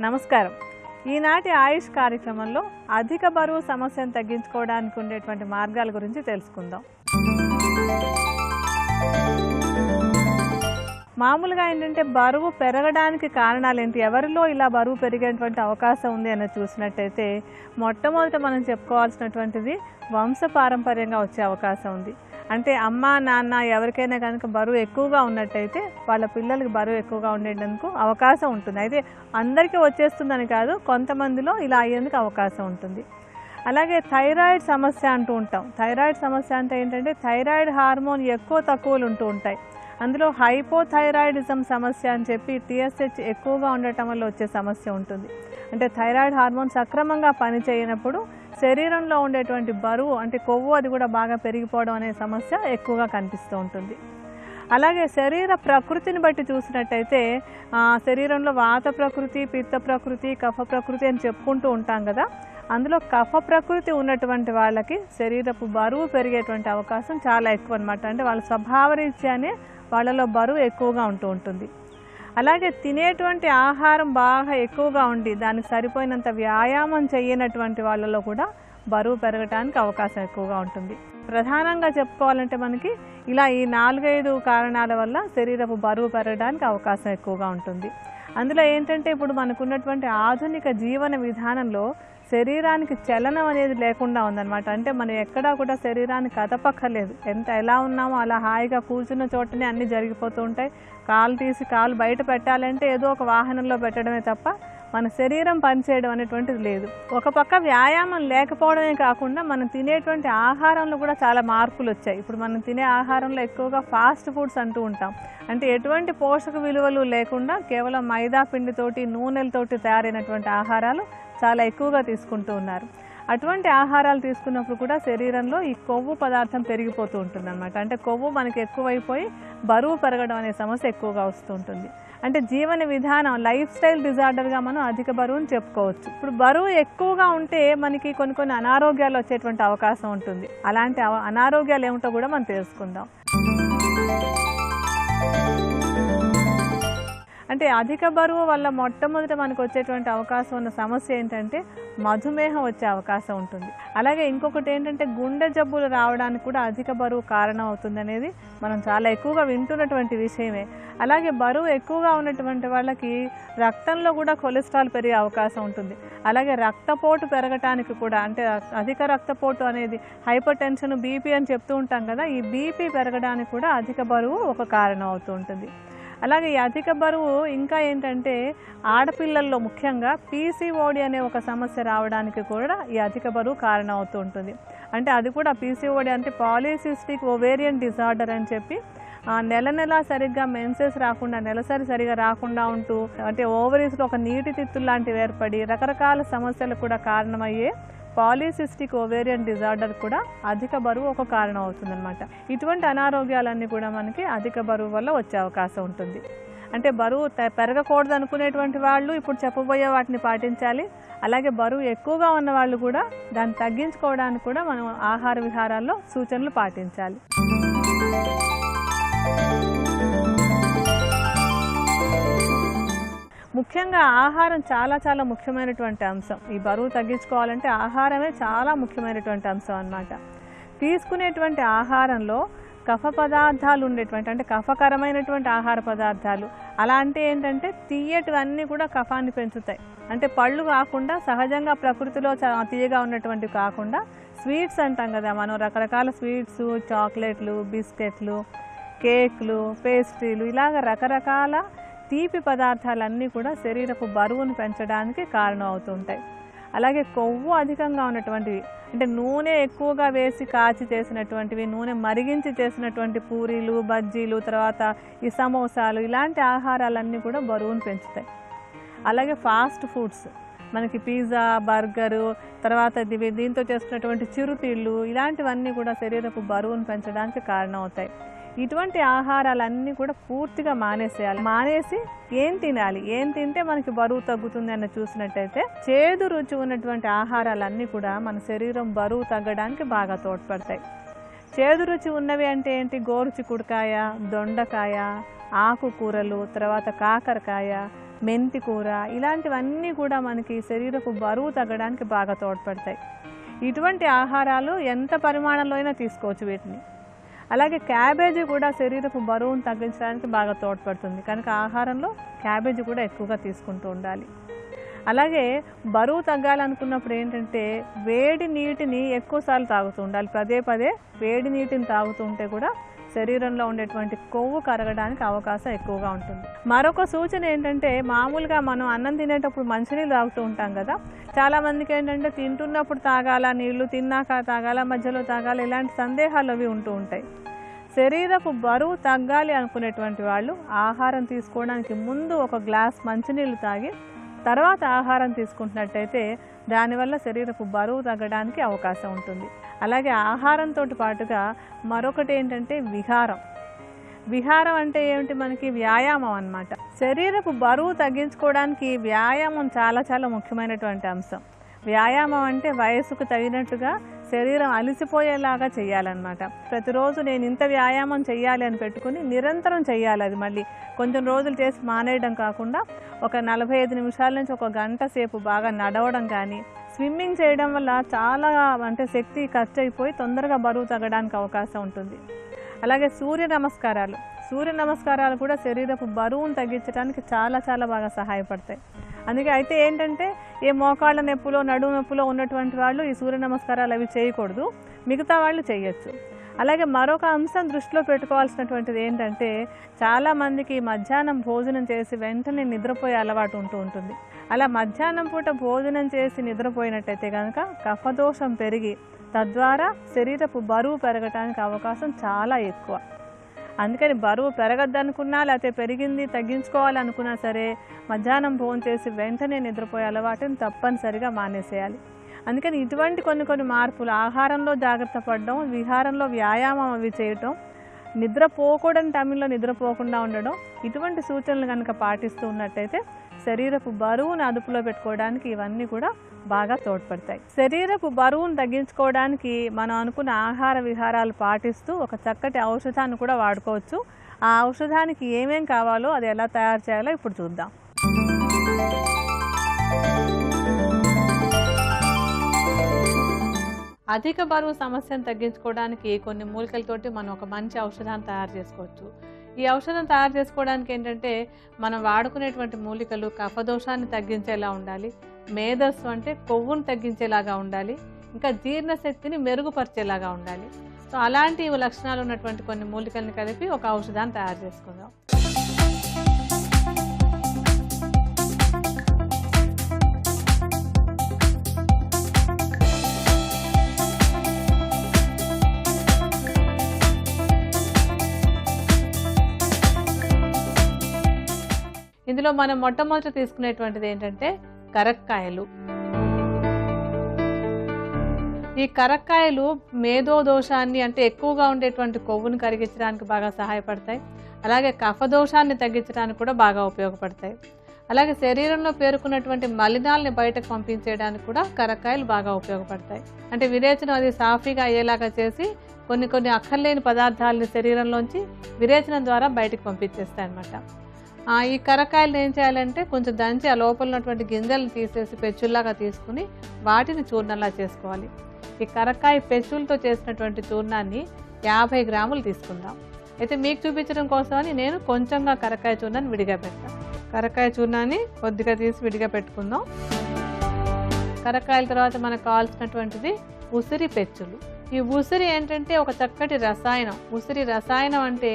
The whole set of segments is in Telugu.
నమస్కారం. ఈనాటి ఆయుష్ కార్యక్రమంలో అధిక బరువు సమస్యను తగ్గించుకోవడానికి ఉండేటువంటి మార్గాల గురించి తెలుసుకుందాం. మామూలుగా ఏంటంటే బరువు పెరగడానికి కారణాలు ఏంటి, ఎవరిలో ఇలా బరువు పెరిగేటువంటి అవకాశం ఉంది అని చూసినట్టయితే మొట్టమొదట మనం చెప్పుకోవాల్సినటువంటిది వంశపారంపర్యంగా వచ్చే అవకాశం ఉంది. అంటే అమ్మ నాన్న ఎవరికైనా కనుక బరువు ఎక్కువగా ఉన్నట్టయితే వాళ్ళ పిల్లలకి బరువు ఎక్కువగా ఉండేందుకు అవకాశం ఉంటుంది. అయితే అందరికీ వచ్చేస్తుందని కాదు, కొంతమందిలో ఇలా అయ్యేందుకు అవకాశం ఉంటుంది. అలాగే థైరాయిడ్ సమస్య అంటూ ఉంటాం. థైరాయిడ్ సమస్య అంటే ఏంటంటే థైరాయిడ్ హార్మోన్ ఎక్కువ తక్కువలు ఉంటూ ఉంటాయి. అందులో హైపోథైరాయిడిజం సమస్య అని చెప్పి TSH ఎక్కువగా ఉండటం వల్ల వచ్చే సమస్య ఉంటుంది. అంటే థైరాయిడ్ హార్మోన్ సక్రమంగా పనిచేయనప్పుడు శరీరంలో ఉండేటువంటి బరువు అంటే కొవ్వు అది కూడా బాగా పెరిగిపోవడం అనే సమస్య ఎక్కువగా కనిపిస్తూ ఉంటుంది. అలాగే శరీర ప్రకృతిని బట్టి చూసినట్టయితే శరీరంలో వాత ప్రకృతి, పిత్త ప్రకృతి, కఫ ప్రకృతి అని చెప్పుకుంటూ ఉంటాం కదా. అందులో కఫ ప్రకృతి ఉన్నటువంటి వాళ్ళకి శరీరపు బరువు పెరిగేటువంటి అవకాశం చాలా ఎక్కువ అన్నమాట. అంటే వాళ్ళ స్వభావరీత్యానే వాళ్ళలో బరువు ఎక్కువగా ఉంటూ ఉంటుంది. అలాగే తినేటువంటి ఆహారం బాగా ఎక్కువగా ఉండి దానికి సరిపోయినంత వ్యాయామం చేయనటువంటి వాళ్ళలో కూడా బరువు పెరగడానికి అవకాశం ఎక్కువగా ఉంటుంది. ప్రధానంగా చెప్పుకోవాలంటే మనకి ఇలా ఈ 4-5 కారణాల వల్ల శరీరపు బరువు పెరగడానికి అవకాశం ఎక్కువగా ఉంటుంది. అందులో ఏంటంటే ఇప్పుడు మనకున్నటువంటి ఆధునిక జీవన విధానంలో శరీరానికి చలనం అనేది లేకుండా ఉందన్నమాట. అంటే మనం ఎక్కడా కూడా శరీరాన్ని కదపక్కర్లేదు. ఎలా ఉన్నామో అలా హాయిగా కూర్చున్న చోటనే అన్నీ జరిగిపోతూ ఉంటాయి. కాలు తీసి కాలు బయట పెట్టాలంటే ఏదో ఒక వాహనంలో పెట్టడమే తప్ప మన శరీరం పనిచేయడం అనేటువంటిది లేదు. ఒక పక్క వ్యాయామం లేకపోవడమే కాకుండా మనం తినేటువంటి ఆహారంలో కూడా చాలా మార్పులు వచ్చాయి. ఇప్పుడు మనం తినే ఆహారంలో ఎక్కువగా ఫాస్ట్ ఫుడ్స్ అంటూ ఉంటాం. అంటే ఎటువంటి పోషక విలువలు లేకుండా కేవలం మైదా పిండితోటి నూనెలతోటి తయారైనటువంటి ఆహారాలు చాలా ఎక్కువగా తీసుకుంటూ ఉన్నారు. అటువంటి ఆహారాలు తీసుకున్నప్పుడు కూడా శరీరంలో ఈ కొవ్వు పదార్థం పెరిగిపోతూ ఉంటుంది అన్నమాట. అంటే కొవ్వు మనకి ఎక్కువైపోయి బరువు పెరగడం అనే సమస్య ఎక్కువగా వస్తూ ఉంటుంది. అంటే జీవన విధానం లైఫ్ స్టైల్ డిజార్డర్గా మనం అధిక బరువుని చెప్పుకోవచ్చు. ఇప్పుడు బరువు ఎక్కువగా ఉంటే మనకి కొన్ని అనారోగ్యాలు వచ్చేటువంటి అవకాశం ఉంటుంది. అలాంటి అనారోగ్యాలు ఏమిటో కూడా మనం తెలుసుకుందాం. అంటే అధిక బరువు వల్ల మొట్టమొదట మనకు వచ్చేటువంటి అవకాశం ఉన్న సమస్య ఏంటంటే మధుమేహం వచ్చే అవకాశం ఉంటుంది. అలాగే ఇంకొకటి ఏంటంటే గుండె జబ్బులు రావడానికి కూడా అధిక బరువు కారణం అవుతుంది అనేది మనం చాలా ఎక్కువగా వింటున్నటువంటి విషయమే. అలాగే బరువు ఎక్కువగా ఉన్నటువంటి వాళ్ళకి రక్తంలో కూడా కొలెస్ట్రాల్ పెరిగే అవకాశం ఉంటుంది. అలాగే రక్తపోటు పెరగటానికి కూడా అంటే అధిక రక్తపోటు అనేది హైపర్ టెన్షన్, బీపీ అని చెప్తూ ఉంటాం కదా. ఈ బీపీ పెరగడానికి కూడా అధిక బరువు ఒక కారణం అవుతూ ఉంటుంది. అలాగే ఈ అధిక బరువు ఇంకా ఏంటంటే ఆడపిల్లల్లో ముఖ్యంగా PCOD అనే ఒక సమస్య రావడానికి కూడా ఈ అధిక బరువు కారణం అవుతూ ఉంటుంది. అంటే అది కూడా PCOD అంటే పాలిసిస్టిక్ ఓవేరియన్ డిజార్డర్ అని చెప్పి నెల సరిగ్గా మెన్సెస్ రాకుండా నెలసరి సరిగా రాకుండా ఉంటూ అంటే ఓవరీస్లో ఒక నీటి తిత్తులు లాంటివి ఏర్పడి రకరకాల సమస్యలు కూడా కారణమయ్యే పాలిసిస్టిక్ ఓవేరియన్ డిజార్డర్ కూడా అధిక బరువు ఒక కారణం అవుతుందన్నమాట. ఇటువంటి అనారోగ్యాలన్నీ కూడా మనకి అధిక బరువు వల్ల వచ్చే అవకాశం ఉంటుంది. అంటే బరువు పెరగకూడదు అనుకునేటువంటి వాళ్ళు ఇప్పుడు చెప్పబోయే వాటిని పాటించాలి. అలాగే బరువు ఎక్కువగా ఉన్న వాళ్ళు కూడా దాన్ని తగ్గించుకోవడానికి కూడా మనం ఆహార విహారాల్లో సూచనలు పాటించాలి. ముఖ్యంగా ఆహారం చాలా ముఖ్యమైనటువంటి అంశం. ఈ బరువు తగ్గించుకోవాలంటే ఆహారమే చాలా ముఖ్యమైనటువంటి అంశం అన్నమాట. తీసుకునేటువంటి ఆహారంలో కఫ పదార్థాలు ఉండేటువంటి అంటే కఫకరమైనటువంటి ఆహార పదార్థాలు అలా అంటే ఏంటంటే తీయటివన్నీ కూడా కఫాన్ని పెంచుతాయి. అంటే పళ్ళు కాకుండా సహజంగా ప్రకృతిలో తీయగా ఉన్నటువంటివి కాకుండా స్వీట్స్ అంటాం కదా మనం, రకరకాల స్వీట్స్, చాక్లెట్లు, బిస్కెట్లు, కేక్లు, పేస్ట్రీలు ఇలాగ రకరకాల తీపి పదార్థాలన్నీ కూడా శరీరపు బరువును పెంచడానికి కారణం అవుతుంటాయి. అలాగే కొవ్వు అధికంగా ఉన్నటువంటివి అంటే నూనె ఎక్కువగా వేసి కాచి చేసినటువంటివి, నూనె మరిగించి చేసినటువంటి పూరీలు, బజ్జీలు, తర్వాత ఈ సమోసాలు ఇలాంటి ఆహారాలన్నీ కూడా బరువును పెంచుతాయి. అలాగే ఫాస్ట్ ఫుడ్స్ మనకి పిజ్జా, బర్గరు, తర్వాత దీంతో చేసుకున్నటువంటి చిరుతిళ్ళు ఇలాంటివన్నీ కూడా శరీరపు బరువును పెంచడానికి కారణం అవుతాయి. ఇటువంటి ఆహారాలన్నీ కూడా పూర్తిగా మానేసేయాలి. మానేసి ఏం తినాలి, ఏం తింటే మనకి బరువు తగ్గుతుంది అని చూసినట్టయితే చేదు రుచి ఉన్నటువంటి ఆహారాలన్నీ కూడా మన శరీరం బరువు తగ్గడానికి బాగా తోడ్పడతాయి. చేదు రుచి ఉన్నవి అంటే ఏంటి? గోరుచిక్కుడుకాయ, దొండకాయ, ఆకుకూరలు, తర్వాత కాకరకాయ, మెంతి కూర, ఇలాంటివన్నీ కూడా మనకి శరీరపు బరువు తగ్గడానికి బాగా తోడ్పడతాయి. ఇటువంటి ఆహారాలు ఎంత పరిమాణంలో అయినా తీసుకోవచ్చు వీటిని. అలాగే క్యాబేజీ కూడా శరీరపు బరువును తగ్గించడానికి బాగా తోడ్పడుతుంది కనుక ఆహారంలో క్యాబేజీ కూడా ఎక్కువగా తీసుకుంటూ ఉండాలి. అలాగే బరువు తగ్గాలనుకున్నప్పుడు ఏంటంటే వేడి నీటిని ఎక్కువసార్లు తాగుతూ ఉండాలి. పదే పదే వేడి నీటిని తాగుతూ ఉంటే కూడా శరీరంలో ఉండేటువంటి కొవ్వు కరగడానికి అవకాశం ఎక్కువగా ఉంటుంది. మరొక సూచన ఏంటంటే మామూలుగా మనం అన్నం తినేటప్పుడు మంచినీళ్ళు తాగుతూ ఉంటాం కదా, చాలామందికి ఏంటంటే తింటున్నప్పుడు తాగాల నీళ్లు, తిన్నాక తాగాల, మధ్యలో తాగాల, ఇలాంటి సందేహాలు అవి ఉంటూ ఉంటాయి. శరీరపు బరువు తగ్గాలి అనుకునేటువంటి వాళ్ళు ఆహారం తీసుకోవడానికి ముందు ఒక గ్లాస్ మంచినీళ్ళు తాగి తర్వాత ఆహారం తీసుకుంటున్నట్టయితే దానివల్ల శరీరపు బరువు తగ్గడానికి అవకాశం ఉంటుంది. అలాగే ఆహారంతో పాటుగా మరొకటి ఏంటంటే విహారం. విహారం అంటే ఏమిటి? మనకి వ్యాయామం అన్నమాట. శరీరపు బరువు తగ్గించుకోవడానికి వ్యాయామం చాలా చాలా ముఖ్యమైనటువంటి అంశం. వ్యాయామం అంటే వయసుకు తగినట్టుగా శరీరం అలసిపోయేలాగా చేయాలన్నమాట. ప్రతిరోజు నేను ఇంత వ్యాయామం చేయాలి అని పెట్టుకుని నిరంతరం చేయాలి. అది మళ్ళీ కొంచెం రోజులు చేసి మానేయడం కాకుండా ఒక 45 నిమిషాల నుంచి ఒక గంట సేపు బాగా నడవడం కానీ, స్విమ్మింగ్ చేయడం వల్ల చాలా అంటే శక్తి ఖర్చు అయిపోయి తొందరగా బరువు తగ్గడానికి అవకాశం ఉంటుంది. అలాగే సూర్య నమస్కారాలు కూడా శరీరపు బరువును తగ్గించడానికి చాలా చాలా బాగా సహాయపడతాయి. అందుకే అయితే ఏంటంటే ఏ మోకాళ్ళ నొప్పులో నడుము నొప్పులో ఉన్నటువంటి వాళ్ళు ఈ సూర్య నమస్కారాలు అవి చేయకూడదు, మిగతా వాళ్ళు చేయొచ్చు. అలాగే మరొక అంశం దృష్టిలో పెట్టుకోవాల్సినటువంటిది ఏంటంటే చాలామందికి మధ్యాహ్నం భోజనం చేసి వెంటనే నిద్రపోయే అలవాటు ఉంటుంది. అలా మధ్యాహ్నం పూట భోజనం చేసి నిద్రపోయినట్టయితే కనుక కఫదోషం పెరిగి తద్వారా శరీరపు బరువు పెరగటానికి అవకాశం చాలా ఎక్కువ. అందుకని బరువు పెరగద్దనుకున్నా లేకపోతే పెరిగింది తగ్గించుకోవాలనుకున్నా సరే మధ్యాహ్నం భోజనం చేసి వెంటనే నిద్రపోయే అలవాటుని తప్పనిసరిగా మానేసేయాలి. అందుకని ఇటువంటి కొన్ని మార్పులు, ఆహారంలో జాగ్రత్త పడడం, విహారంలో వ్యాయామం అవి చేయటం, నిద్రపోకూడని టైంలో నిద్రపోకుండా ఉండడం, ఇటువంటి సూచనలు కనుక పాటిస్తూ ఉన్నట్టయితే శరీరపు బరువును అదుపులో పెట్టుకోవడానికి ఇవన్నీ కూడా బాగా తోడ్పడతాయి. శరీరపు బరువును తగ్గించుకోవడానికి మనం అనుకున్న ఆహార విహారాలు పాటిస్తూ ఒక చక్కటి ఔషధాన్ని కూడా వాడుకోవచ్చు. ఆ ఔషధానికి ఏమేం కావాలో అది ఎలా తయారు చేయాలో ఇప్పుడు చూద్దాం. అధిక బరువు సమస్యను తగ్గించుకోవడానికి కొన్ని మూలికలతోటి మనం ఒక మంచి ఔషధాన్ని తయారు చేసుకోవచ్చు. ఈ ఔషధం తయారు చేసుకోవడానికి ఏంటంటే మనం వాడుకునేటువంటి మూలికలు కఫదోషాన్ని తగ్గించేలా ఉండాలి, మేధస్సు అంటే కొవ్వును తగ్గించేలాగా ఉండాలి, ఇంకా జీర్ణశక్తిని మెరుగుపరిచేలాగా ఉండాలి. సో అలాంటి లక్షణాలు ఉన్నటువంటి కొన్ని మూలికల్ని కలిపి ఒక ఔషధాన్ని తయారు చేసుకుందాం. ఇందులో మనం మొట్టమొదట తీసుకునేటువంటిది ఏంటంటే కరక్కాయలు. ఈ కరక్కాయలు మేధో దోషాన్ని అంటే ఎక్కువగా ఉండేటువంటి కొవ్వును కరిగించడానికి బాగా సహాయపడతాయి. అలాగే కఫదోషాన్ని తగ్గించడానికి కూడా బాగా ఉపయోగపడతాయి. అలాగే శరీరంలో పేరుకున్నటువంటి మలినాల్ని బయటకు పంపించేయడానికి కూడా కరక్కాయలు బాగా ఉపయోగపడతాయి. అంటే విరేచనం అది సాఫీగా అయ్యేలాగా చేసి కొన్ని అక్కర్లేని పదార్థాలని శరీరంలోంచి విరేచనం ద్వారా బయటకు పంపించేస్తాయి అన్నమాట. ఈ కరక్కాయలను ఏం చేయాలంటే కొంచెం దంచి ఆ లోపల ఉన్నటువంటి గింజలను తీసేసి పెచ్చుల్లాగా తీసుకుని వాటిని చూర్ణంలా చేసుకోవాలి. ఈ కరక్కాయ పెచ్చులతో చేసినటువంటి చూర్ణాన్ని 50 గ్రాములు తీసుకుందాం. అయితే మీకు చూపించడం కోసమని నేను కొంచెంగా కరక్కాయ చూర్ణాన్ని విడిగా పెడతాను. కరక్కాయ చూర్ణాన్ని కొద్దిగా తీసి విడిగా పెట్టుకుందాం. కరక్కాయల తర్వాత మనకు కావాల్సినటువంటిది ఉసిరి పెచ్చులు. ఈ ఉసిరి ఏంటంటే ఒక చక్కటి రసాయనం. ఉసిరి రసాయనం అంటే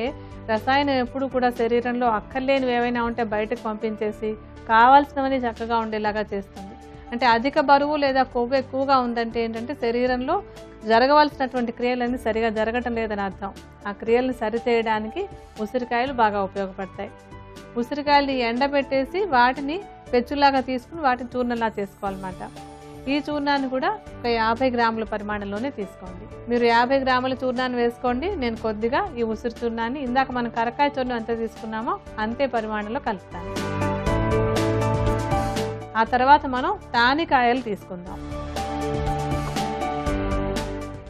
రసాయనం ఎప్పుడు కూడా శరీరంలో అక్కర్లేనివి ఏవైనా ఉంటే బయటకు పంపించేసి కావాల్సినవని చక్కగా ఉండేలాగా చేస్తుంది. అంటే అధిక బరువు లేదా కొవ్వు ఎక్కువగా ఉందంటే ఏంటంటే శరీరంలో జరగవలసినటువంటి క్రియలన్నీ సరిగా జరగటం లేదని అర్థం. ఆ క్రియలను సరిచేయడానికి ఉసిరికాయలు బాగా ఉపయోగపడతాయి. ఉసిరికాయలని ఎండబెట్టేసి వాటిని పెచ్చులాగా తీసుకుని వాటిని చూర్ణంలా చేసుకోవాలన్నమాట. ఈ చూర్ణాన్ని కూడా ఒక 50 గ్రాముల పరిమాణంలోనే తీసుకోండి. మీరు 50 గ్రాముల చూర్ణాన్ని వేసుకోండి. నేను కొద్దిగా ఈ ఉసిరి చూర్ణాన్ని ఇందాక మనం కరక్కాయ చూర్ణం ఎంత తీసుకున్నామో అంతే పరిమాణంలో కలుపుతాను. ఆ తర్వాత మనం తానికాయలు తీసుకుందాం.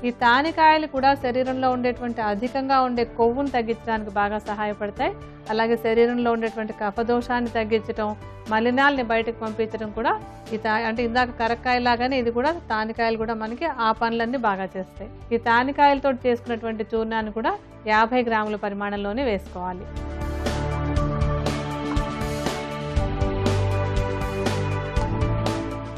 ఈ తానికాయలు కూడా శరీరంలో ఉండేటువంటి అధికంగా ఉండే కొవ్వును తగ్గించడానికి బాగా సహాయపడతాయి. అలాగే శరీరంలో ఉండేటువంటి కఫదోషాన్ని తగ్గించడం, మలినాల్ని బయటకు పంపించడం కూడా అంటే ఇందాక కరక్కాయ లాగానే ఇది కూడా తానికాయలు కూడా మనకి ఆ పనులన్నీ బాగా చేస్తాయి. ఈ తానికాయలతో చేసుకున్నటువంటి చూర్ణాన్ని కూడా 50 గ్రాముల పరిమాణంలోనే వేసుకోవాలి.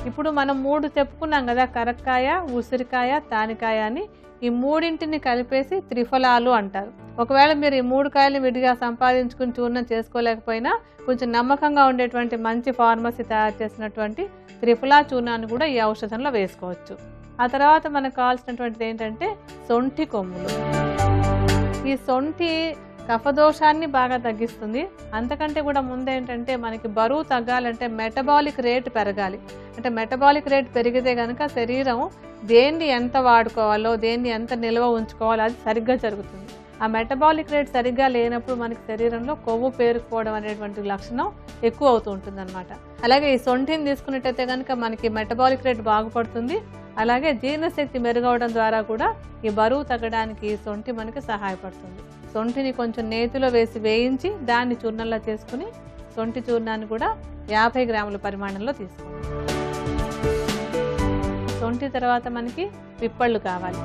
ఇప్పుడు మనం 3 చెప్పుకున్నాం కదా, కరక్కాయ, ఉసిరికాయ, తానికాయ అని. ఈ మూడింటిని కలిపేసి త్రిఫలాలు అంటారు. ఒకవేళ మీరు ఈ 3 కాయలు విడిగా సంపాదించుకుని చూర్ణం చేసుకోలేకపోయినా కొంచెం నమ్మకంగా ఉండేటువంటి మంచి ఫార్మసీ తయారు చేసినటువంటి త్రిఫలా చూర్ణాన్ని కూడా ఈ ఔషధంలో వేసుకోవచ్చు. ఆ తర్వాత మనకు కావాల్సినటువంటిది ఏంటంటే సొంఠి కొమ్ములు. ఈ సొంఠి కఫదోషాన్ని బాగా తగ్గిస్తుంది. అంతకంటే కూడా ముందేంటంటే మనకి బరువు తగ్గాలంటే మెటబాలిక్ రేట్ పెరగాలి. అంటే మెటబాలిక్ రేట్ పెరిగితే కనుక శరీరం దేన్ని ఎంత వాడుకోవాలో, దేన్ని ఎంత నిల్వ ఉంచుకోవాలో అది సరిగ్గా జరుగుతుంది. ఆ మెటబాలిక్ రేట్ సరిగ్గా లేనప్పుడు మనకి శరీరంలో కొవ్వు పేరుకుపోవడం అనేటువంటి లక్షణం ఎక్కువ అవుతూ ఉంటుంది అనమాట. అలాగే ఈ సొంఠిని తీసుకున్నట్టయితే కనుక మనకి మెటబాలిక్ రేట్ బాగుపడుతుంది. అలాగే జీర్ణశక్తి మెరుగవడం ద్వారా కూడా ఈ బరువు తగ్గడానికి ఈ సొంఠి మనకి సహాయపడుతుంది. సొంఠిని కొంచెం నేతిలో వేసి వేయించి దాన్ని చూర్ణంలా చేసుకుని సొంఠి చూర్ణాన్ని కూడా 50 గ్రాముల పరిమాణంలో తీసుకోవాలి. సొంఠి తర్వాత మనకి పిప్పళ్ళు కావాలి.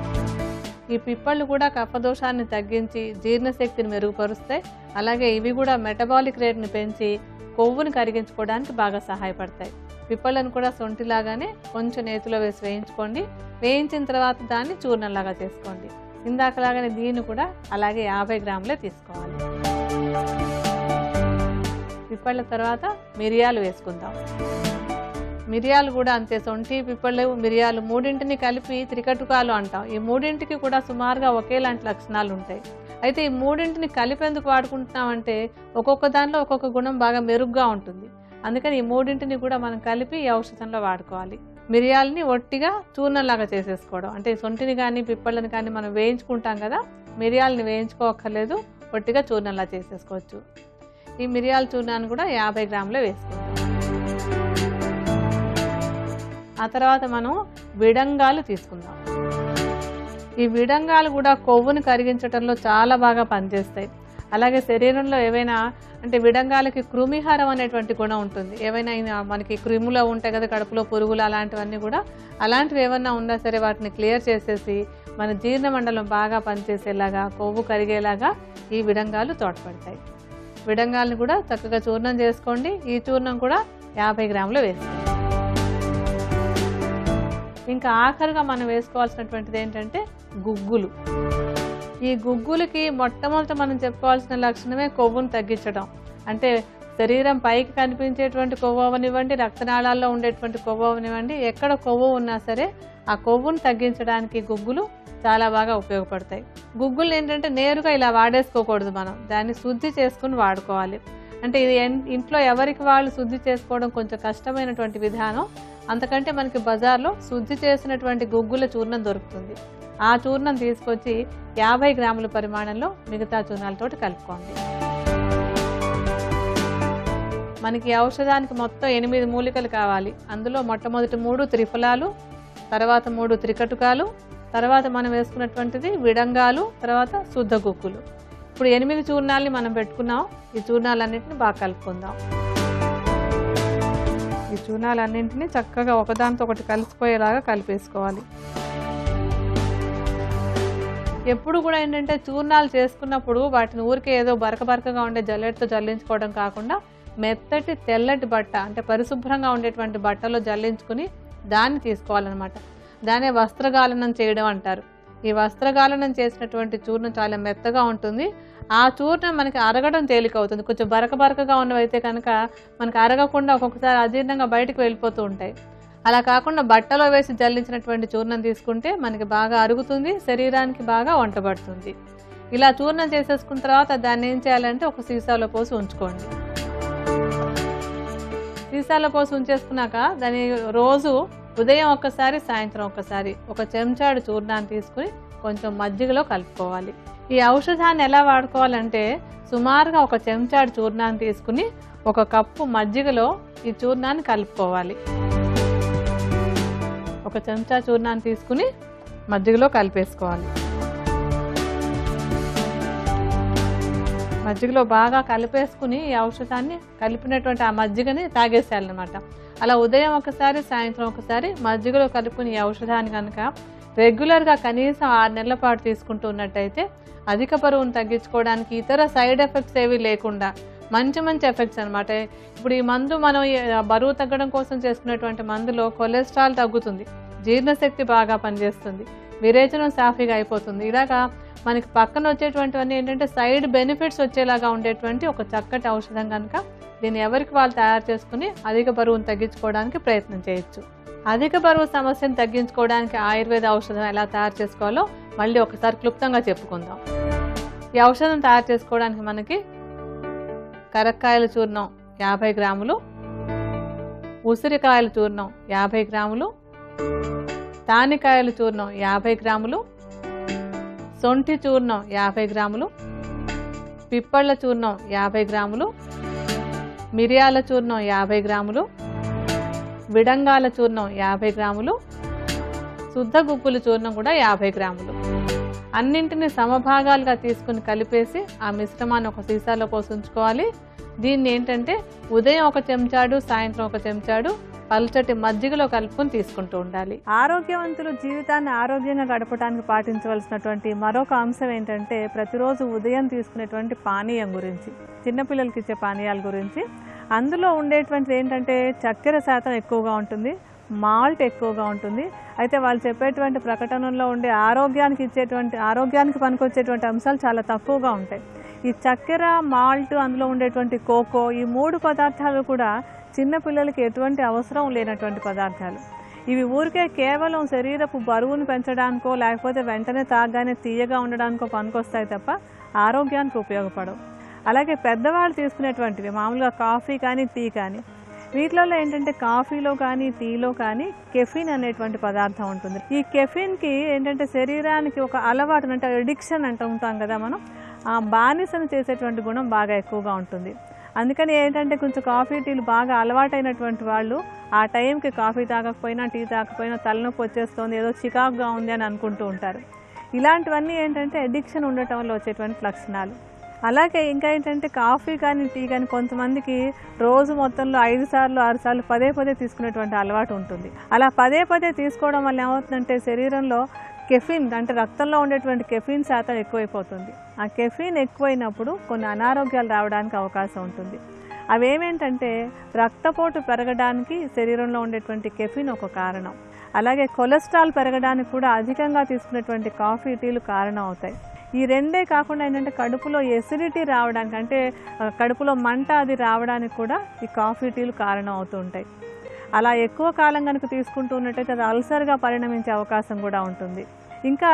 ఈ పిప్పళ్ళు కూడా కఫదోషాన్ని తగ్గించి జీర్ణశక్తిని మెరుగుపరుస్తాయి. అలాగే ఇవి కూడా మెటబాలిక్ రేట్ని పెంచి కొవ్వుని కరిగించుకోవడానికి బాగా సహాయపడతాయి. పిప్పళ్ళను కూడా సొంఠిలాగానే కొంచెం నేతిలో వేసి వేయించుకోండి. వేయించిన తర్వాత దాన్ని చూర్ణంలాగా చేసుకోండి. ఇందాకలాగానే దీన్ని కూడా అలాగే 50 గ్రాములే తీసుకోవాలి. పిప్పళ్ళ తర్వాత మిరియాలు వేసుకుందాం. మిరియాలు కూడా అంతే. సొంఠి, పిప్పళ్ళు, మిరియాలు మూడింటిని కలిపి త్రికటుకాలు అంటాం. ఈ మూడింటికి కూడా సుమారుగా ఒకేలాంటి లక్షణాలు ఉంటాయి. అయితే ఈ మూడింటిని కలిపి ఎందుకు వాడుకుంటున్నామంటే ఒక్కొక్క దానిలో ఒక్కొక్క గుణం బాగా మెరుగ్గా ఉంటుంది. అందుకని ఈ మూడింటిని కూడా మనం కలిపి ఈ ఔషధంలో వాడుకోవాలి. మిరియాలని ఒట్టిగా చూర్ణంలాగా చేసేసుకోవడం. అంటే సొంటిని కానీ పిప్పళ్ళని కానీ మనం వేయించుకుంటాం కదా, మిరియాలని వేయించుకోక్కర్లేదు, ఒట్టిగా చూర్ణంలా చేసేసుకోవచ్చు. ఈ మిరియాల చూర్ణాన్ని కూడా 50 గ్రాములే వేసుకుంటాం. ఆ తర్వాత మనం విడంగాలు తీసుకుందాం. ఈ విడంగాలు కూడా కొవ్వుని కరిగించడంలో చాలా బాగా పనిచేస్తాయి. అలాగే శరీరంలో ఏవైనా అంటే విడంగాలకి కృమిహారం అనేటువంటి గుణం ఉంటుంది. ఏవైనా మనకి క్రిములు ఉంటాయి కదా, కడుపులో పురుగులు అలాంటివన్నీ కూడా, అలాంటివి ఏమన్నా ఉన్నా సరే వాటిని క్లియర్ చేసేసి మన జీర్ణ మండలం బాగా పనిచేసేలాగా, కొవ్వు కరిగేలాగా ఈ విడంగాలు తోడ్పడతాయి. విడంగాలను కూడా చక్కగా చూర్ణం చేసుకోండి. ఈ చూర్ణం కూడా 50 గ్రాములు వేసుకోండి. ఇంకా ఆఖరిగా మనం వేసుకోవాల్సినటువంటిది ఏంటంటే గుగ్గులు. ఈ గుగ్గులకి మొట్టమొదట మనం చెప్పుకోవాల్సిన లక్షణమే కొవ్వును తగ్గించడం. అంటే శరీరం పైకి కనిపించేటువంటి కొవ్వు అవనివ్వండి, రక్తనాళాల్లో ఉండేటువంటి కొవ్వు అవనివ్వండి, ఎక్కడ కొవ్వు ఉన్నా సరే ఆ కొవ్వును తగ్గించడానికి గుగ్గులు చాలా బాగా ఉపయోగపడతాయి. గుగ్గులు ఏంటంటే నేరుగా ఇలా వాడేసుకోకూడదు, మనం దాన్ని శుద్ధి చేసుకుని వాడుకోవాలి. అంటే ఇది ఇంట్లో ఎవరికి వాళ్ళు శుద్ధి చేసుకోవడం కొంచెం కష్టమైనటువంటి విధానం. అంతకంటే మనకి బజార్లో శుద్ధి చేసినటువంటి గుగ్గుల చూర్ణం దొరుకుతుంది. ఆ చూర్ణం తీసుకొచ్చి 50 గ్రాముల పరిమాణంలో మిగతా చూర్ణాలతోటి కలుపుకోండి. మనకి ఔషధానికి మొత్తం 8 మూలికలు కావాలి. అందులో మొట్టమొదటి 3 త్రిఫలాలు, తర్వాత 3 త్రికటుకాలు, తర్వాత మనం వేసుకున్నటువంటిది విడంగాలు, తర్వాత శుద్ధ గుగ్గులు. ఇప్పుడు 8 చూర్ణాలని మనం పెట్టుకున్నాం. ఈ చూర్ణాలన్నింటినీ బాగా కలుపుకుందాం. ఈ చూర్ణాలన్నింటినీ చక్కగా ఒకదానితో ఒకటి కలిసిపోయేలాగా కలిపేసుకోవాలి. ఎప్పుడు కూడా ఏంటంటే చూర్ణాలు చేసుకున్నప్పుడు వాటిని ఊరికే ఏదో బరకగా ఉండే జల్లెడతో జల్లించుకోవడం కాకుండా మెత్తటి తెల్లటి బట్ట, అంటే పరిశుభ్రంగా ఉండేటువంటి బట్టలో జల్లించుకుని దాన్ని తీసుకోవాలన్నమాట. దానే వస్త్రగాలనం చేయడం అంటారు. ఈ వస్త్రగాలనం చేసినటువంటి చూర్ణం చాలా మెత్తగా ఉంటుంది. ఆ చూర్ణం మనకి అరగడం తేలిక అవుతుంది. కొంచెం బరకగా ఉన్నవైతే కనుక మనకి అరగకుండా ఒక్కొక్కసారి అజీర్ణంగా బయటకు వెళ్ళిపోతూ ఉంటాయి. అలా కాకుండా బట్టలో వేసి జల్లించినటువంటి చూర్ణం తీసుకుంటే మనకి బాగా అరుగుతుంది, శరీరానికి బాగా వంటబడుతుంది. ఇలా చూర్ణం చేసేసుకున్న తర్వాత దాన్ని ఏం చేయాలంటే ఒక సీసాలో పోసి ఉంచుకోండి. సీసాలో పోసి ఉంచేసుకున్నాక దాన్ని రోజు ఉదయం ఒక్కసారి, సాయంత్రం ఒక్కసారి ఒక చెంచాడు చూర్ణాన్ని తీసుకుని కొంచెం మజ్జిగలో కలుపుకోవాలి. ఈ ఔషధాన్ని ఎలా వాడుకోవాలంటే సుమారుగా ఒక చెంచాడు చూర్ణాన్ని తీసుకుని 1 కప్పు మజ్జిగలో ఈ చూర్ణాన్ని కలుపుకోవాలి. 1 చెంచా చూర్ణాన్ని తీసుకుని మజ్జిగలో కలిపేసుకోవాలి. మజ్జిగలో బాగా కలిపేసుకుని ఈ ఔషధాన్ని కలిపినటువంటి ఆ మజ్జిగని తాగేసేయాలన్నమాట. అలా ఉదయం ఒకసారి సాయంత్రం ఒకసారి మజ్జిగలో కలుపుకుని ఈ ఔషధాన్ని కనుక రెగ్యులర్గా కనీసం 6 నెలల పాటు తీసుకుంటూ ఉన్నట్టయితే అధిక బరువును తగ్గించుకోవడానికి ఇతర సైడ్ ఎఫెక్ట్స్ ఏవి లేకుండా మంచి మంచి ఎఫెక్ట్స్ అనమాట. ఇప్పుడు ఈ మందు మనం బరువు తగ్గడం కోసం చేసుకునేటువంటి మందులో కొలెస్ట్రాల్ తగ్గుతుంది, జీర్ణశక్తి బాగా పనిచేస్తుంది, విరేచనం సాఫీగా అయిపోతుంది. ఇలాగా మనకి పక్కన వచ్చేటువంటివన్నీ ఏంటంటే సైడ్ బెనిఫిట్స్ వచ్చేలాగా ఉండేటువంటి ఒక చక్కటి ఔషధం కనుక దీన్ని ఎవరికి వాళ్ళు తయారు చేసుకుని అధిక బరువును తగ్గించుకోవడానికి ప్రయత్నం చేయొచ్చు. అధిక బరువు సమస్యను తగ్గించుకోవడానికి ఆయుర్వేద ఔషధం ఎలా తయారు చేసుకోవాలో మళ్ళీ ఒకసారి క్లుప్తంగా చెప్పుకుందాం. ఈ ఔషధం తయారు చేసుకోవడానికి మనకి కరక్కాయల చూర్ణం 50 గ్రాములు, ఉసిరికాయల చూర్ణం 50 గ్రాములు, తానికాయల చూర్ణం 50 గ్రాములు, సొంఠి చూర్ణం 50 గ్రాములు, పిప్పళ్ళ చూర్ణం 50 గ్రాములు, మిరియాల చూర్ణం 50 గ్రాములు, విడంగాల చూర్ణం 50 గ్రాములు, శుద్ధ గుగ్గుల చూర్ణం కూడా 50 గ్రాములు. అన్నింటినీ సమభాగాలుగా తీసుకుని కలిపేసి ఆ మిశ్రమాన్ని ఒక సీసాలో పోసి ఉంచుకోవాలి. దీన్ని ఏంటంటే ఉదయం 1 చెంచాడు, సాయంత్రం 1 చెంచాడు పల్చటి మజ్జిగలో కలుపుకొని తీసుకుంటూ ఉండాలి. ఆరోగ్యవంతులు జీవితాన్ని ఆరోగ్యంగా గడపడానికి పాటించవలసినటువంటి మరొక అంశం ఏంటంటే ప్రతిరోజు ఉదయం తీసుకునేటువంటి పానీయం గురించి, చిన్నపిల్లలకి ఇచ్చే పానీయాల గురించి. అందులో ఉండేటువంటిది ఏంటంటే చక్కెర శాతం ఎక్కువగా ఉంటుంది, మాల్ట్ ఎక్కువగా ఉంటుంది. అయితే వాళ్ళు చెప్పేటువంటి ప్రకటనలో ఉండే ఆరోగ్యానికి పనికొచ్చేటువంటి అంశాలు చాలా తక్కువగా ఉంటాయి. ఈ చక్కెర, మాల్ట్, అందులో ఉండేటువంటి కోకో, ఈ 3 పదార్థాలు కూడా చిన్నపిల్లలకి ఎటువంటి అవసరం లేనటువంటి పదార్థాలు. ఇవి ఊరికే కేవలం శరీరపు బరువును పెంచడానికో లేకపోతే వెంటనే తాగగానే తీయగా ఉండడానికో పనికొస్తాయి తప్ప ఆరోగ్యానికి ఉపయోగపడవు. అలాగే పెద్దవాళ్ళు తీసుకునేటువంటివి మామూలుగా కాఫీ కానీ టీ కానీ, వీటిలలో ఏంటంటే కాఫీలో కానీ టీలో కానీ కెఫిన్ అనేటువంటి పదార్థం ఉంటుంది. ఈ కెఫిన్కి ఏంటంటే శరీరానికి ఒక అలవాటు అంటే ఎడిక్షన్ అంటూ ఉంటాం కదా మనం, ఆ బానిసను చేసేటువంటి గుణం బాగా ఎక్కువగా ఉంటుంది. అందుకని ఏంటంటే కొంచెం కాఫీ టీలు బాగా అలవాటైనటువంటి వాళ్ళు ఆ టైంకి కాఫీ తాగకపోయినా టీ తాగకపోయినా తలనొప్పి వచ్చేస్తుంది, ఏదో చికాకుగా ఉంది అని అనుకుంటూ ఉంటారు. ఇలాంటివన్నీ ఏంటంటే అడిక్షన్ ఉండటం వల్ల వచ్చేటువంటి లక్షణాలు. అలాగే ఇంకా ఏంటంటే కాఫీ కానీ టీ కానీ కొంతమందికి రోజు మొత్తంలో 5 సార్లు 6 సార్లు పదే పదే తీసుకునేటువంటి అలవాటు ఉంటుంది. అలా పదే పదే తీసుకోవడం వల్ల ఏమవుతుందంటే శరీరంలో కెఫిన్ అంటే రక్తంలో ఉండేటువంటి కెఫిన్ శాతం ఎక్కువైపోతుంది. ఆ కెఫిన్ ఎక్కువైనప్పుడు కొన్ని అనారోగ్యాలు రావడానికి అవకాశం ఉంటుంది. అవేమేంటంటే రక్తపోటు పెరగడానికి శరీరంలో ఉండేటువంటి కెఫిన్ ఒక కారణం. అలాగే కొలెస్ట్రాల్ పెరగడానికి కూడా అధికంగా తీసుకునేటువంటి కాఫీ టీలు కారణం అవుతాయి. ఈ రెండే కాకుండా ఏంటంటే కడుపులో ఎసిడిటీ రావడానికి అంటే కడుపులో మంట అది రావడానికి కూడా ఈ కాఫీ టీలు కారణం అవుతూ ఉంటాయి. అలా ఎక్కువ కాలం కనుక తీసుకుంటూ ఉన్నట్టయితే అది అల్సర్గా పరిణమించే అవకాశం కూడా ఉంటుంది. ఇంకా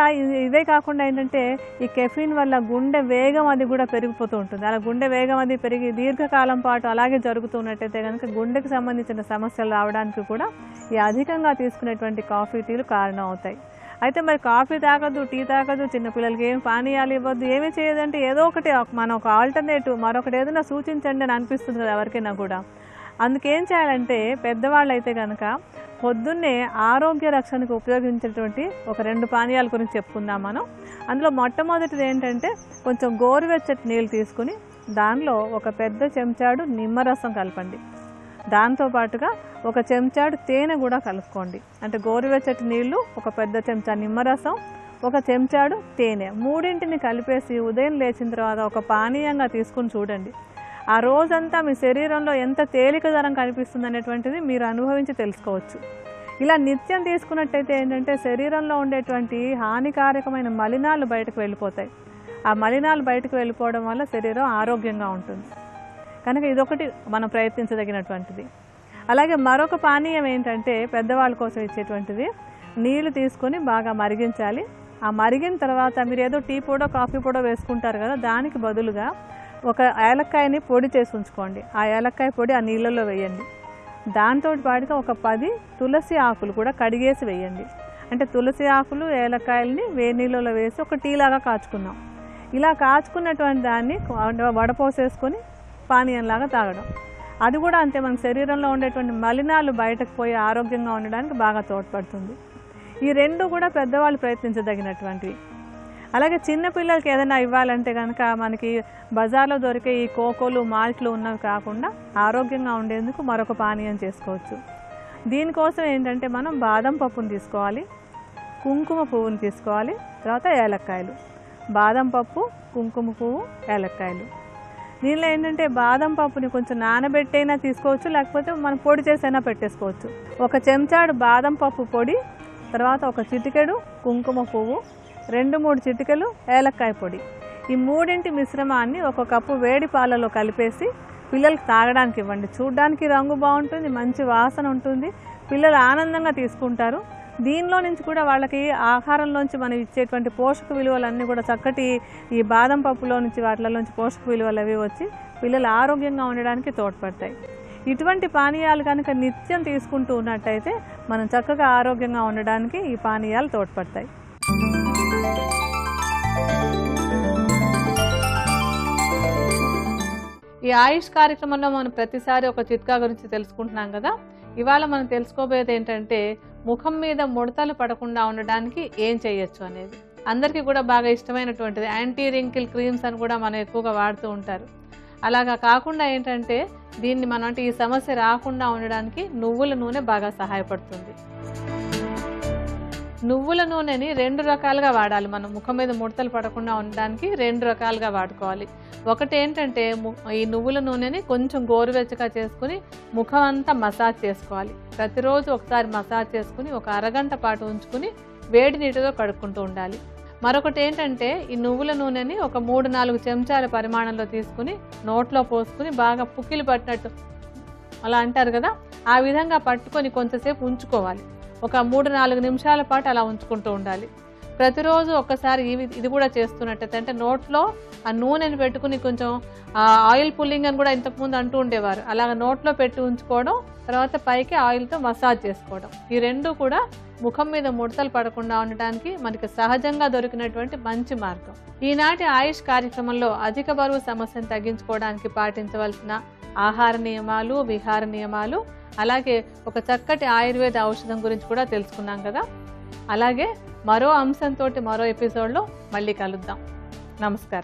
ఇదే కాకుండా ఏంటంటే ఈ కెఫిన్ వల్ల గుండె వేగం అది కూడా పెరిగిపోతూ ఉంటుంది. అలా గుండె వేగం అది పెరిగి దీర్ఘకాలం పాటు అలాగే జరుగుతున్నట్టయితే కనుక గుండెకి సంబంధించిన సమస్యలు రావడానికి కూడా ఈ అధికంగా తీసుకునేటువంటి కాఫీ టీలు కారణం అవుతాయి. అయితే మరి కాఫీ తాగద్దు, టీ తాగద్దు, చిన్నపిల్లలకి ఏమి పానీయాలు ఇవ్వద్దు, ఏమీ చేయదంటే ఏదో ఒకటి మనం ఒక ఆల్టర్నేటివ్ మరొకటి ఏదైనా సూచించండి అని అనిపిస్తుంది కదా ఎవరికైనా కూడా. అందుకేం చేయాలంటే పెద్దవాళ్ళు అయితే కనుక పొద్దున్నే ఆరోగ్య రక్షణకు ఉపయోగించేటువంటి ఒక 2 పానీయాల గురించి చెప్పుకుందాం మనం. అందులో మొట్టమొదటిది ఏంటంటే కొంచెం గోరువెచ్చటి నీళ్ళు తీసుకుని దానిలో ఒక పెద్ద చెంచాడు నిమ్మరసం కలపండి. దాంతోపాటుగా 1 చెంచాడు తేనె కూడా కలుపుకోండి. అంటే గోరువెచ్చటి నీళ్లు, ఒక పెద్ద చెంచా నిమ్మరసం, 1 చెంచాడు తేనె, 3ంటిని కలిపేసి ఉదయం లేచిన తర్వాత ఒక పానీయంగా తీసుకుని చూడండి. ఆ రోజంతా మీ శరీరంలో ఎంత తేలికదనం కనిపిస్తుంది అనేటువంటిది మీరు అనుభవించి తెలుసుకోవచ్చు. ఇలా నిత్యం తీసుకున్నట్టయితే ఏంటంటే శరీరంలో ఉండేటువంటి హానికారకమైన మలినాలు బయటకు వెళ్ళిపోతాయి. ఆ మలినాలు బయటకు వెళ్ళిపోవడం వల్ల శరీరం ఆరోగ్యంగా ఉంటుంది. కనుక ఇదొకటి మనం ప్రయత్నించదగినటువంటిది. అలాగే మరొక పానీయం ఏంటంటే పెద్దవాళ్ళ కోసం ఇచ్చేటువంటిది, నీళ్లు తీసుకొని బాగా మరిగించాలి. ఆ మరిగిన తర్వాత మీరు ఏదో టీ పొడో కాఫీ పొడో వేసుకుంటారు కదా, దానికి బదులుగా 1 ఏలక్కాయని పొడి చేసి ఉంచుకోండి. ఆ ఏలక్కాయ పొడి ఆ నీళ్ళల్లో వేయండి. దాంతో పాటుగా ఒక 10 తులసి ఆకులు కూడా కడిగేసి వేయండి. అంటే తులసి ఆకులు ఏలక్కాయలని వేడి నీళ్ళలో వేసి ఒక టీ లాగా కాచుకుందాం. ఇలా కాచుకున్నటువంటి దాన్ని వడపోసేసుకొని పానీయంలాగా తాగడం. అది కూడా అంతే, మన శరీరంలో ఉండేటువంటి మలినాలు బయటకు పోయి ఆరోగ్యంగా ఉండడానికి బాగా తోడ్పడుతుంది. ఈ రెండు కూడా పెద్దవాళ్ళు ప్రయత్నించదగినటువంటివి. అలాగే చిన్నపిల్లలకి ఏదైనా ఇవ్వాలంటే కనుక మనకి బజార్లో దొరికే ఈ కోకోలు మాల్ట్లు ఉన్నవి కాకుండా ఆరోగ్యంగా ఉండేందుకు మరొక పానీయం చేసుకోవచ్చు. దీనికోసం ఏంటంటే మనం బాదం పప్పును తీసుకోవాలి, కుంకుమ పువ్వుని తీసుకోవాలి, తర్వాత ఏలక్కాయలు. బాదం పప్పు, కుంకుమ పువ్వు, ఏలక్కాయలు. దీనిలో ఏంటంటే బాదం పప్పుని కొంచెం నానబెట్టైనా తీసుకోవచ్చు, లేకపోతే మనం పొడి చేసైనా పెట్టేసుకోవచ్చు. ఒక చెంచాడు బాదం పప్పు పొడి, తర్వాత ఒక చిటికెడు కుంకుమ పువ్వు, 2-3 చిటికెలు ఏలక్కాయ పొడి. ఈ మూడింటి మిశ్రమాన్ని ఒక కప్పు వేడి పాలలో కలిపేసి పిల్లలకి తాగడానికి ఇవ్వండి. చూడ్డానికి రంగు బాగుంటుంది, మంచి వాసన ఉంటుంది, పిల్లలు ఆనందంగా తీసుకుంటారు. దీనిలో నుంచి కూడా వాళ్ళకి ఆహారంలోంచి మనం ఇచ్చేటువంటి పోషక విలువలన్నీ కూడా చక్కటి ఈ బాదం పప్పులో నుంచి వాటిలోంచి పోషక విలువలు అవి వచ్చి పిల్లలు ఆరోగ్యంగా ఉండడానికి తోడ్పడతాయి. ఇటువంటి పానీయాలు కనుక నిత్యం తీసుకుంటూ ఉన్నట్టయితే మనం చక్కగా ఆరోగ్యంగా ఉండడానికి ఈ పానీయాలు తోడ్పడతాయి. ఈ ఆయుష్ కార్యక్రమంలో మనం ప్రతిసారి ఒక చిట్కా గురించి తెలుసుకుంటున్నాం కదా. ఇవాళ మనం తెలుసుకోబోయేది ఏంటంటే ముఖం మీద ముడతలు పడకుండా ఉండడానికి ఏం చేయొచ్చు అనేది. అందరికీ కూడా బాగా ఇష్టమైనటువంటిది యాంటీ రింకిల్ క్రీమ్స్ అని కూడా మనం ఎక్కువగా వాడుతూ ఉంటారు. అలాగా కాకుండా ఏంటంటే దీన్ని మనం అంటే ఈ సమస్య రాకుండా ఉండడానికి నువ్వుల నూనె బాగా సహాయపడుతుంది. నువ్వుల నూనెని 2 రకాలుగా వాడాలి. మనం ముఖం మీద ముడతలు పడకుండా ఉండడానికి 2 రకాలుగా వాడుకోవాలి. ఒకటి ఏంటంటే ఈ నువ్వుల నూనెని కొంచెం గోరువెచ్చగా చేసుకుని ముఖం అంతా మసాజ్ చేసుకోవాలి. ప్రతిరోజు ఒకసారి మసాజ్ చేసుకుని ఒక అరగంట పాటు ఉంచుకుని వేడి నీటితో కడుక్కుంటూ ఉండాలి. మరొకటి ఏంటంటే ఈ నువ్వుల నూనెని ఒక 3-4 చెంచాల పరిమాణంలో తీసుకుని నోట్లో పోసుకుని బాగా పుక్కిలు పట్టినట్టు అలా అంటారు కదా, ఆ విధంగా పట్టుకొని కొంతసేపు ఉంచుకోవాలి. ఒక 3-4 నిమిషాల పాటు అలా ఉంచుకుంటూ ఉండాలి. ప్రతిరోజు ఒక్కసారి ఇది కూడా చేస్తున్నట్టయితే అంటే నోట్లో ఆ నూనెని పెట్టుకుని కొంచెం ఆయిల్ పుల్లింగ్ అని కూడా ఇంతకుముందు అంటూ ఉండేవారు. అలాగ నోట్లో పెట్టి ఉంచుకోవడం, తర్వాత పైకి ఆయిల్తో మసాజ్ చేసుకోవడం. ఈ 2 కూడా ముఖం మీద ముడతలు పడకుండా ఉండటానికి మనకి సహజంగా దొరికినటువంటి మంచి మార్గం. ఈనాటి ఆయుష్ కార్యక్రమంలో అధిక బరువు సమస్యను తగ్గించుకోవడానికి పాటించవలసిన ఆహార నియమాలు, విహార నియమాలు, అలాగే ఒక చక్కటి ఆయుర్వేద ఔషధం గురించి కూడా తెలుసుకున్నాం కదా. అలాగే మరో అంశంతో మరో ఎపిసోడ్లో మళ్ళీ కలుద్దాం. నమస్కారం.